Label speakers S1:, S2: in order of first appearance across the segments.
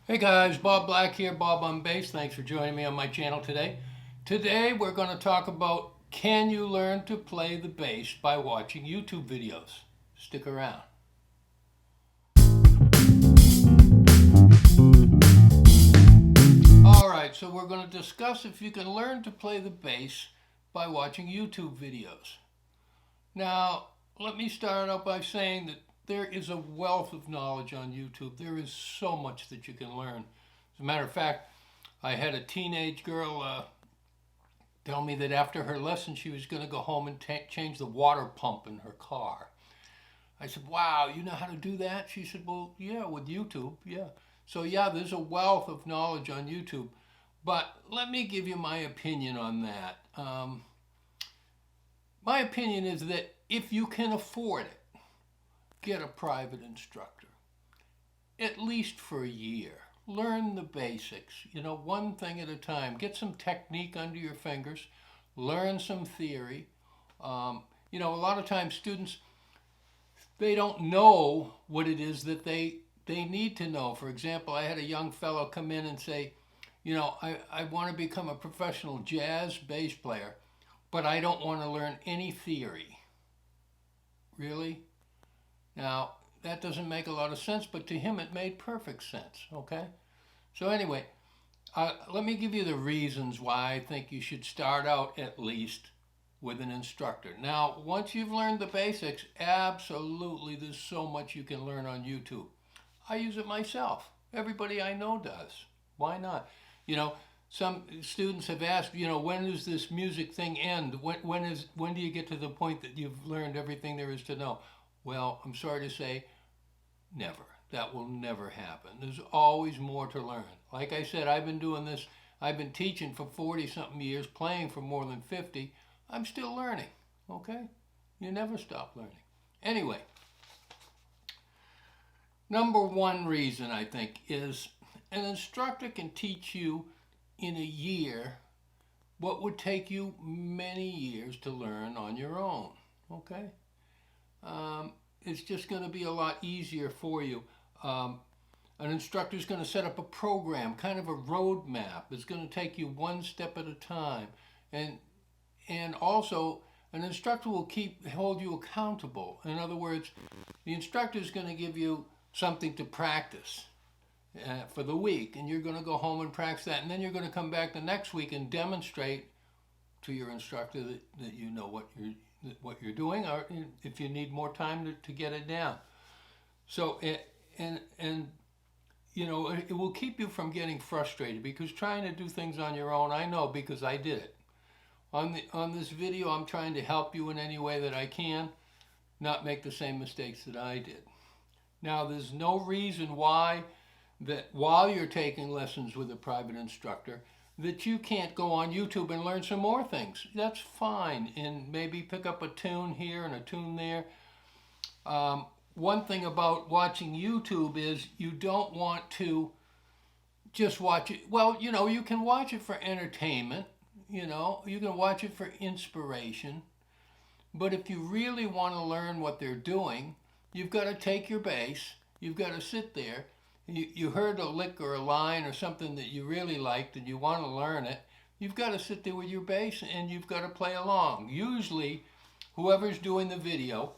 S1: Hey guys, Bob Black here, Bob on Bass. Thanks for joining me on my channel today. Today we're going to talk about, can you learn to play the bass by watching YouTube videos? Stick around. Alright, so we're going to discuss if you can learn to play the bass by watching YouTube videos. Now, let me start out by saying that there is a wealth of knowledge on YouTube. There is so much that you can learn. As a matter of fact, I had a teenage girl tell me that after her lesson she was going to go home and change the water pump in her car. I said, wow, you know how to do that? She said, well, yeah, with YouTube, yeah. So yeah, there's a wealth of knowledge on YouTube. But let me give you my opinion on that. My opinion is that if you can afford it, get a private instructor, at least for a year. Learn the basics, one thing at a time. Get some technique under your fingers, learn some theory. A lot of times students, they don't know what it is that they need to know. For example, I had a young fellow come in and say, I want to become a professional jazz bass player, but I don't want to learn any theory. Really? Now, that doesn't make a lot of sense, but to him it made perfect sense, okay? So anyway, let me give you the reasons why I think you should start out at least with an instructor. Now, once you've learned the basics, absolutely there's so much you can learn on YouTube. I use it myself. Everybody I know does. Why not? Some students have asked, when does this music thing end? When do you get to the point that you've learned everything there is to know? Well, I'm sorry to say, never. That will never happen. There's always more to learn. Like I said, I've been doing this, I've been teaching for 40-something years, playing for more than 50. I'm still learning, okay? You never stop learning. Anyway, number one reason I think is an instructor can teach you in a year what would take you many years to learn on your own, okay? It's just going to be a lot easier for you. An instructor is going to set up a program, kind of a roadmap. It's going to take you one step at a time. And also, an instructor will hold you accountable. In other words, the instructor is going to give you something to practice for the week, and you're going to go home and practice that. And then you're going to come back the next week and demonstrate to your instructor that you know what you're doing, or if you need more time to get it down. So, it will keep you from getting frustrated, because trying to do things on your own, I know because I did it. On this video, I'm trying to help you in any way that I can, not make the same mistakes that I did. Now, there's no reason why that while you're taking lessons with a private instructor, that you can't go on YouTube and learn some more things. That's fine, and maybe pick up a tune here and a tune there. One thing about watching YouTube is you don't want to just watch it. Well, you can watch it for entertainment. You can watch it for inspiration. But if you really want to learn what they're doing, you've got to take your bass. You've got to sit there. You heard a lick or a line or something that you really liked and you want to learn it. You've got to sit there with your bass and you've got to play along. Usually, whoever's doing the video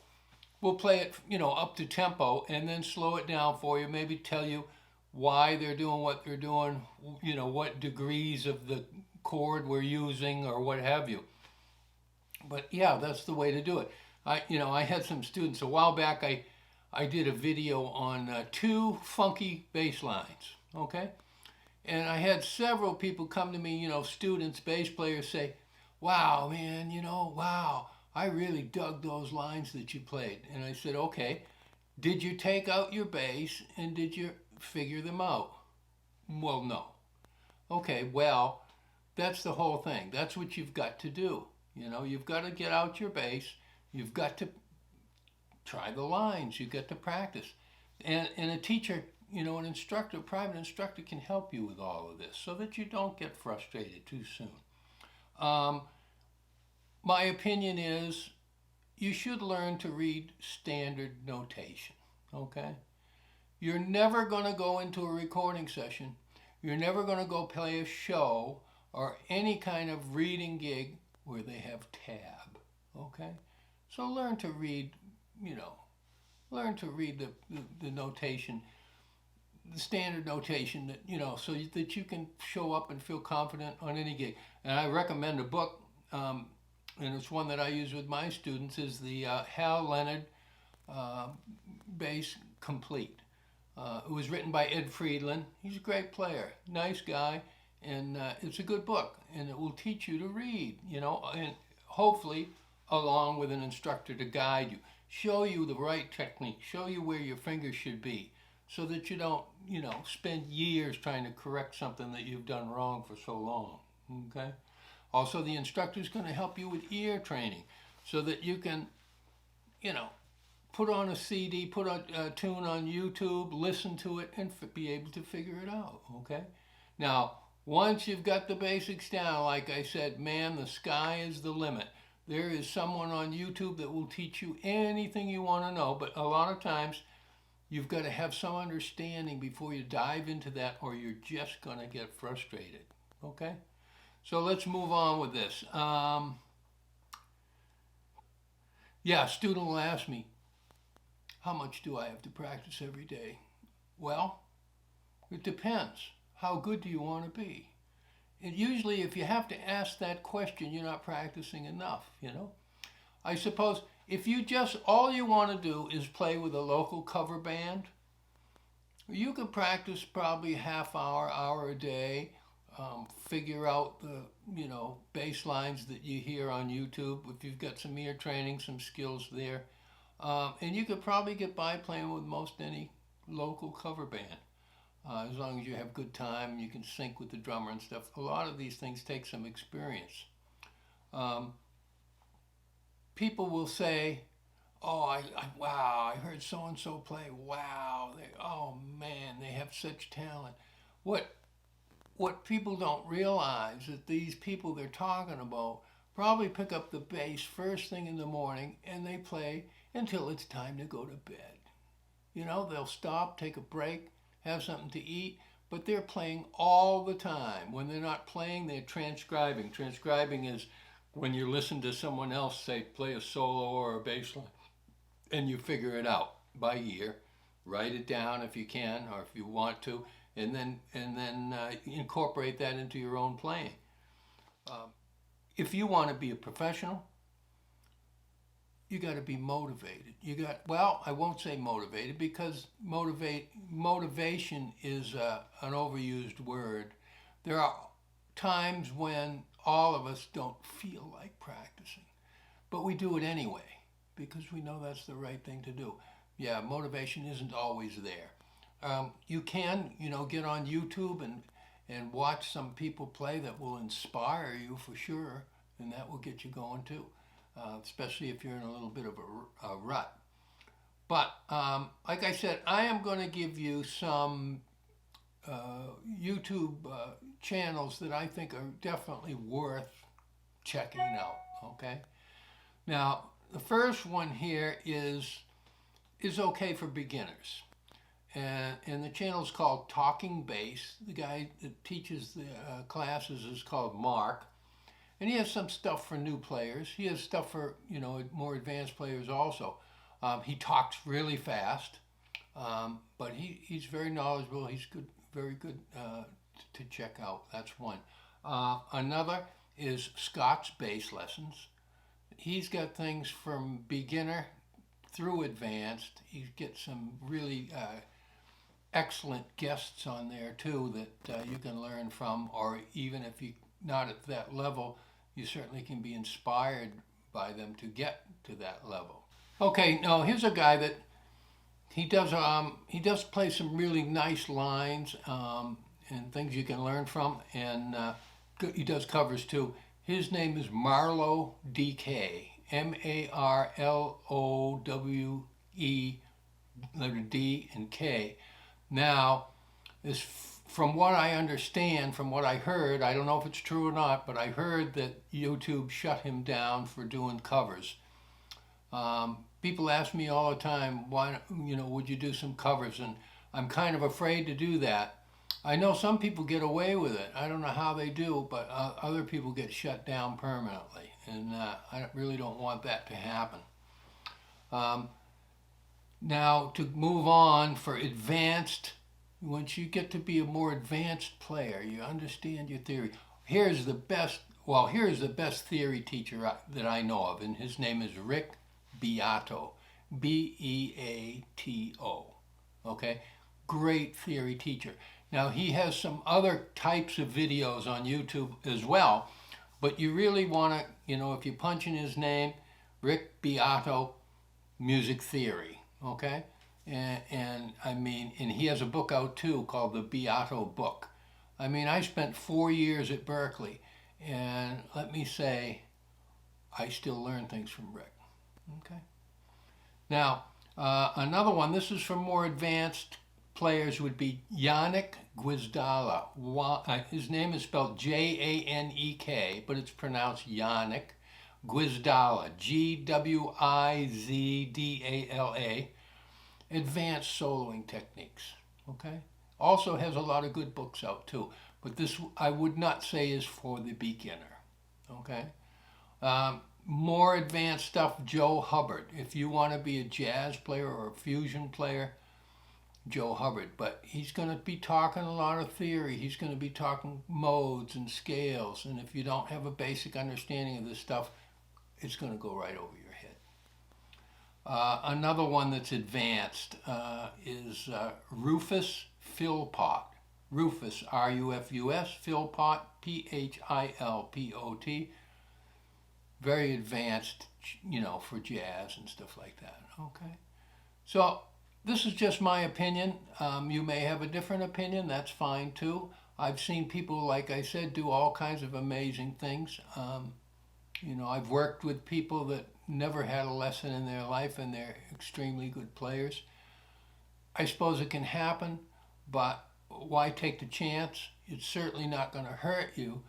S1: will play it, up to tempo and then slow it down for you. Maybe tell you why they're doing what they're doing, what degrees of the chord we're using or what have you. But yeah, that's the way to do it. I had some students a while back. I did a video on 2 funky bass lines, okay? And I had several people come to me, students, bass players, say, wow, man, wow, I really dug those lines that you played. And I said, okay, did you take out your bass and did you figure them out? Well, no. Okay, well, that's the whole thing. That's what you've got to do. You've got to get out your bass. You've got to try the lines. You've got to practice. And a teacher, an instructor, a private instructor can help you with all of this so that you don't get frustrated too soon. My opinion is you should learn to read standard notation, okay? You're never going to go into a recording session. You're never going to go play a show or any kind of reading gig where they have tab. Okay? So learn to read, learn to read the notation, the standard notation that, so that you can show up and feel confident on any gig. And I recommend a book, and it's one that I use with my students, is the Hal Leonard Bass Complete. It was written by Ed Friedland. He's a great player, nice guy, and it's a good book, and it will teach you to read, and hopefully along with an instructor to guide you, show you the right technique, show you where your fingers should be, so that you don't, spend years trying to correct something that you've done wrong for so long, okay? Also, the instructor is going to help you with ear training so that you can, put on a CD, put a tune on YouTube, listen to it, and be able to figure it out, okay? Now, once you've got the basics down, like I said, man, the sky is the limit. There is someone on YouTube that will teach you anything you want to know, but a lot of times you've got to have some understanding before you dive into that, or you're just going to get frustrated, okay? So let's move on with this. A student will ask me, how much do I have to practice every day? Well, it depends. How good do you want to be? And usually if you have to ask that question, you're not practicing enough, I suppose if you all you want to do is play with a local cover band, you could practice probably half hour a day, figure out the, bass lines that you hear on YouTube. If you've got some ear training, some skills there. And you could probably get by playing with most any local cover band. As long as you have good time, you can sync with the drummer and stuff. A lot of these things take some experience. People will say, oh, wow, I heard so-and-so play. Wow, oh man, they have such talent. What people don't realize is that these people they're talking about probably pick up the bass first thing in the morning and they play until it's time to go to bed. They'll stop, take a break, have something to eat, but they're playing all the time. When they're not playing, they're transcribing. Transcribing is when you listen to someone else say, play a solo or a bass line, and you figure it out by ear. Write it down if you can, or if you want to, and then incorporate that into your own playing. If you want to be a professional, you got to be motivated. I won't say motivated, because motivation is an overused word. There are times when all of us don't feel like practicing, but we do it anyway because we know that's the right thing to do. Yeah, motivation isn't always there. You can, get on YouTube and watch some people play that will inspire you for sure, and that will get you going too. Especially if you're in a little bit of a rut. But like I said, I am going to give you some YouTube channels that I think are definitely worth checking out, okay? Now, the first one here is okay for beginners. And the channel is called Talking Bass. The guy that teaches the classes is called Mark. And he has some stuff for new players. He has stuff for, more advanced players also. He talks really fast, but he's very knowledgeable. He's good, very good to check out. That's one. Another is Scott's Bass Lessons. He's got things from beginner through advanced. He gets some really excellent guests on there too that you can learn from, or even if you're not at that level, you certainly can be inspired by them to get to that level. Okay, now here's a guy that he does play some really nice lines and things you can learn from, and he does covers too. His name is Marlowe DK, MARLOWE, letter D and K. Now, from what I understand, from what I heard, I don't know if it's true or not, but I heard that YouTube shut him down for doing covers. People ask me all the time, why, would you do some covers? And I'm kind of afraid to do that. I know some people get away with it. I don't know how they do, but other people get shut down permanently, and I really don't want that to happen. Now, to move on for advanced, once you get to be a more advanced player, you understand your theory. Here's the best theory teacher that I know of, and his name is Rick Beato, Beato. Okay, great theory teacher. Now, he has some other types of videos on YouTube as well, but you really want to, if you punch in his name, Rick Beato, music theory, okay? And he has a book out too called the Beato Book. I mean, I spent 4 years at Berkeley, and let me say, I still learn things from Rick, okay? Now, another one, this is for more advanced players, would be Janek Gwizdala. His name is spelled Janek, but it's pronounced Janek Gwizdala, Gwizdala. Advanced soloing techniques, okay? Also has a lot of good books out too, but this I would not say is for the beginner, okay? More advanced stuff, Joe Hubbard. If you want to be a jazz player or a fusion player, Joe Hubbard, but he's going to be talking a lot of theory. He's going to be talking modes and scales, and if you don't have a basic understanding of this stuff, it's going to go right over your head. Another one that's advanced is Rufus Philpott. Rufus, R-U-F-U-S, Philpott, P-H-I-L-P-O-T. Very advanced, for jazz and stuff like that, okay? So, this is just my opinion. You may have a different opinion. That's fine too. I've seen people, like I said, do all kinds of amazing things. I've worked with people that never had a lesson in their life, and they're extremely good players. I suppose it can happen, but why take the chance? It's certainly not going to hurt you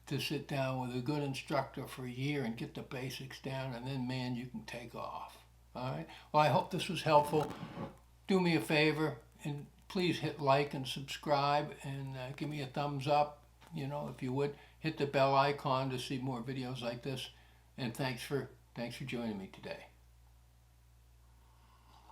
S1: to sit down with a good instructor for a year and get the basics down, and then, man, you can take off. All right? Well, I hope this was helpful. Do me a favor and please hit like and subscribe, and give me a thumbs up, if you would. Hit the bell icon to see more videos like this. And thanks for joining me today.